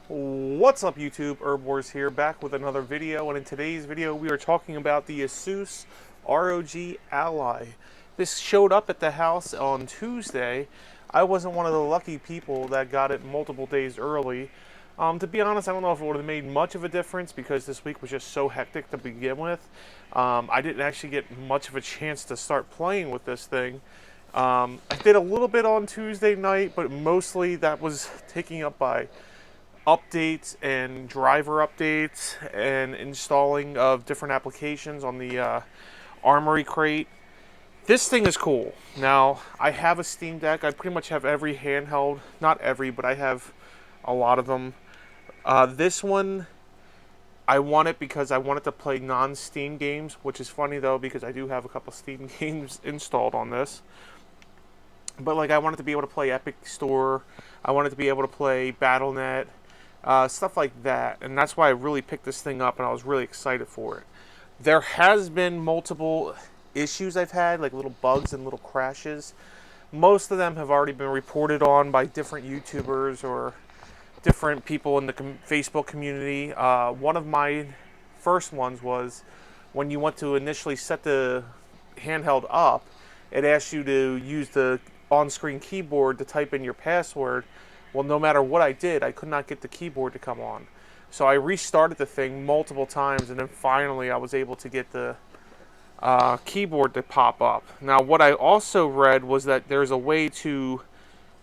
What's up YouTube, Erbwars here, back with another video, and in today's video we are talking about the Asus ROG Ally. This showed up at the house on Tuesday. I wasn't one of the lucky people that got it multiple days early. To be honest, I don't know if it would have made much of a difference because this week was just so hectic to begin with. I didn't actually get much of a chance to start playing with this thing. I did a little bit on Tuesday night, but mostly that was taken up by updates and driver updates and installing of different applications on the Armory crate. This thing is cool. Now, I have a Steam Deck. I pretty much have every handheld. Not every, but I have a lot of them. This one, I want it because I wanted to play non-Steam games, which is funny though because I do have a couple Steam games installed on this. But like I wanted to be able to play Epic Store. I wanted to be able to play Battle.net. Stuff like that, and that's why I really picked this thing up and I was really excited for it. There has been multiple issues I've had, like little bugs and little crashes. Most of them have already been reported on by different YouTubers or different people in the Facebook community. One of my first ones was when you want to initially set the handheld up, it asks you to use the on-screen keyboard to type in your password. Well, no matter what I did, I could not get the keyboard to come on. So I restarted the thing multiple times, and then finally I was able to get the keyboard to pop up. Now, what I also read was that there's a way to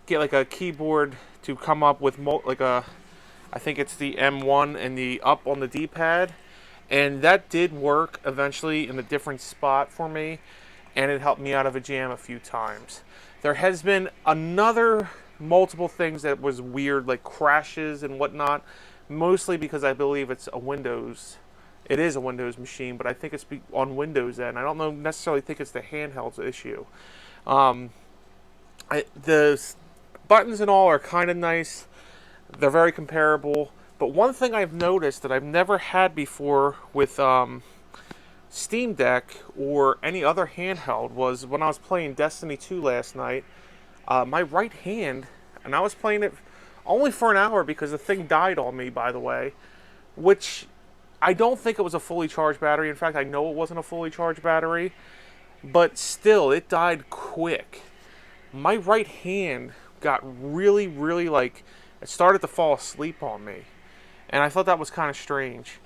get like a keyboard to come up with I think it's the M1 and the up on the D-pad, and that did work eventually in a different spot for me, and it helped me out of a jam a few times. There has been multiple things that was weird, like crashes and whatnot, mostly because I believe it is a Windows machine, but I think it's on Windows end. I don't necessarily think it's the handheld's issue. The buttons and all are kind of nice. They're very comparable, but one thing I've noticed that I've never had before with Steam Deck or any other handheld was when I was playing Destiny 2 last night. My right hand, and I was playing it only for an hour because the thing died on me, by the way, which I don't think it was a fully charged battery. In fact, I know it wasn't a fully charged battery, but still, it died quick. My right hand got really, really it started to fall asleep on me, and I thought that was kind of strange.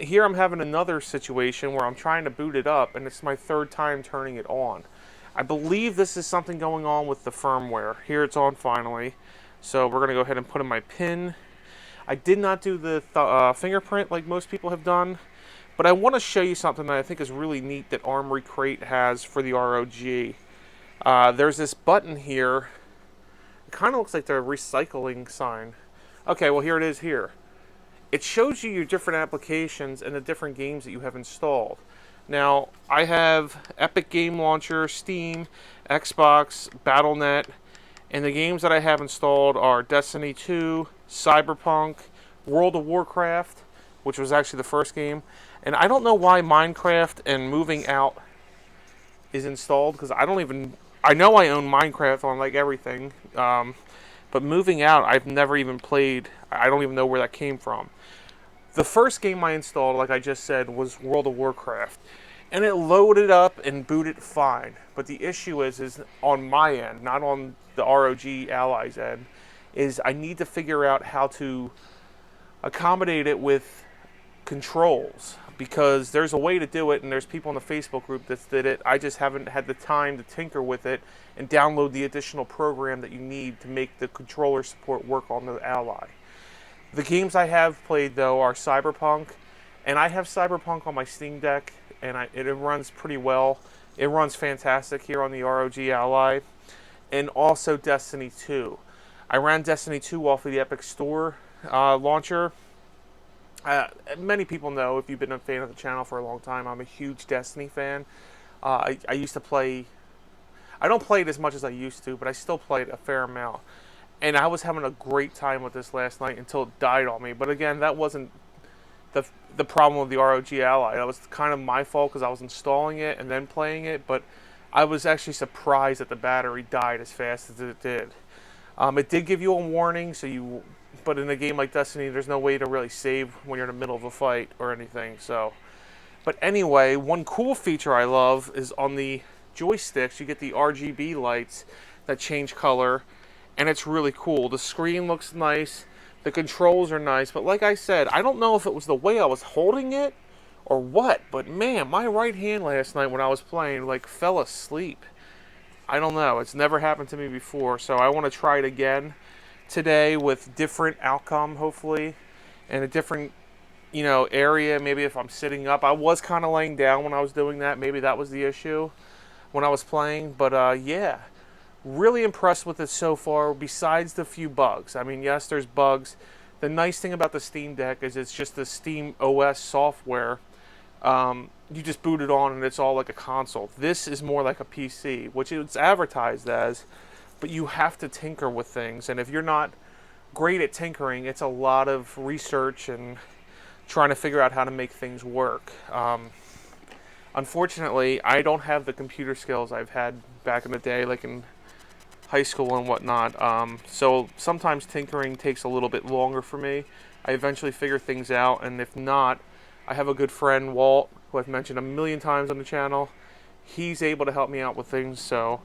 Here I'm having another situation where I'm trying to boot it up, and it's my third time turning it on. I believe this is something going on with the firmware. Here it's on finally. So we're going to go ahead and put in my PIN. I did not do the fingerprint like most people have done, but I want to show you something that I think is really neat that Armory Crate has for the ROG. There's this button here. It kind of looks like the recycling sign. Okay, well here it is here. It shows you your different applications and the different games that you have installed. Now, I have Epic Game Launcher, Steam, Xbox, Battle.net, and the games that I have installed are Destiny 2, Cyberpunk, World of Warcraft, which was actually the first game, and I don't know why Minecraft and Moving Out is installed, because I know I own Minecraft on like everything, but Moving Out I've never even played. I don't even know where that came from. The first game I installed, like I just said, was World of Warcraft. And it loaded up and booted fine. But the issue is on my end, not on the ROG Ally's end, is I need to figure out how to accommodate it with controls. Because there's a way to do it, and there's people in the Facebook group that did it. I just haven't had the time to tinker with it and download the additional program that you need to make the controller support work on the Ally. The games I have played, though, are Cyberpunk, and I have Cyberpunk on my Steam Deck, and it runs pretty well. It runs fantastic here on the ROG Ally, and also Destiny 2. I ran Destiny 2 off of the Epic Store launcher. Many people know, if you've been a fan of the channel for a long time, I'm a huge Destiny fan. I used to play... I don't play it as much as I used to, but I still play it a fair amount. And I was having a great time with this last night until it died on me. But again, that wasn't the problem with the ROG Ally. That was kind of my fault because I was installing it and then playing it. But I was actually surprised that the battery died as fast as it did. It did give you a warning, so you but in a game like Destiny, there's no way to really save when you're in the middle of a fight or anything. So, but anyway, one cool feature I love is on the joysticks, you get the RGB lights that change color, and it's really cool. The screen looks nice, the controls are nice, but like I said, I don't know if it was the way I was holding it or what, but man, my right hand last night when I was playing like fell asleep. I don't know. It's never happened to me before, so I want to try it again today with different outcome, hopefully, and a different, area. Maybe if I'm sitting up, I was kind of laying down when I was doing that. Maybe that was the issue when I was playing. But yeah, really impressed with it so far. Besides the few bugs, I mean, yes, there's bugs. The nice thing about the Steam Deck is it's just the Steam OS software. You just boot it on and it's all like a console. This is more like a PC, which it's advertised as, but you have to tinker with things. And if you're not great at tinkering, it's a lot of research and trying to figure out how to make things work. Unfortunately, I don't have the computer skills I've had back in the day, like in high school and whatnot. So sometimes tinkering takes a little bit longer for me. I eventually figure things out, and if not, I have a good friend, Walt, who I've mentioned a million times on the channel. He's able to help me out with things, so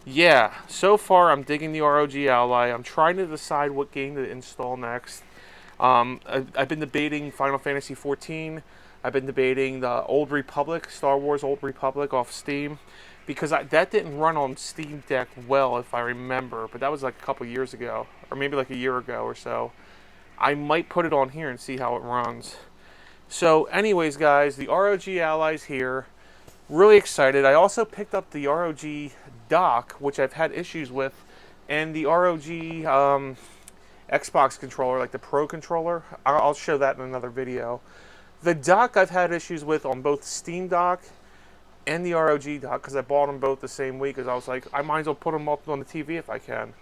yeah. So far, I'm digging the ROG Ally. I'm trying to decide what game to install next. I've been debating Final Fantasy XIV. I've been debating the Old Republic, Star Wars Old Republic off Steam, because that didn't run on Steam Deck well, if I remember, but that was like a couple years ago, or maybe like a year ago or so. I might put it on here and see how it runs. So anyways, guys, the ROG Ally's here. Really excited. I also picked up the ROG dock, which I've had issues with, and the ROG Xbox controller, like the Pro controller. I'll show that in another video. The dock I've had issues with on both Steam Dock and the ROG dock, because I bought them both the same week, because I was like, I might as well put them up on the TV if I can.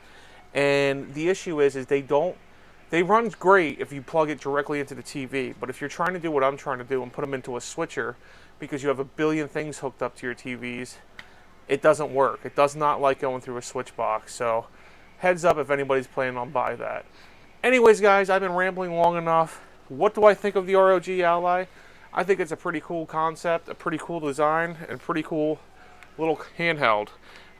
And the issue is they run great if you plug it directly into the TV, but if you're trying to do what I'm trying to do and put them into a switcher, because you have a billion things hooked up to your TVs, it doesn't work. It does not like going through a switch box, so heads up if anybody's planning on buying that. Anyways, guys, I've been rambling long enough. What do I think of the ROG Ally? I think it's a pretty cool concept, a pretty cool design, and pretty cool little handheld.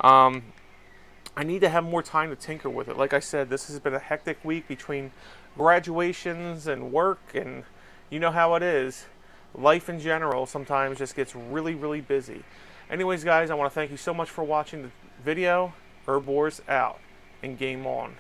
I need to have more time to tinker with it. Like I said, this has been a hectic week between graduations and work, and you know how it is. Life in general sometimes just gets really, really busy. Anyways, guys, I want to thank you so much for watching the video. Erbwars out, and game on.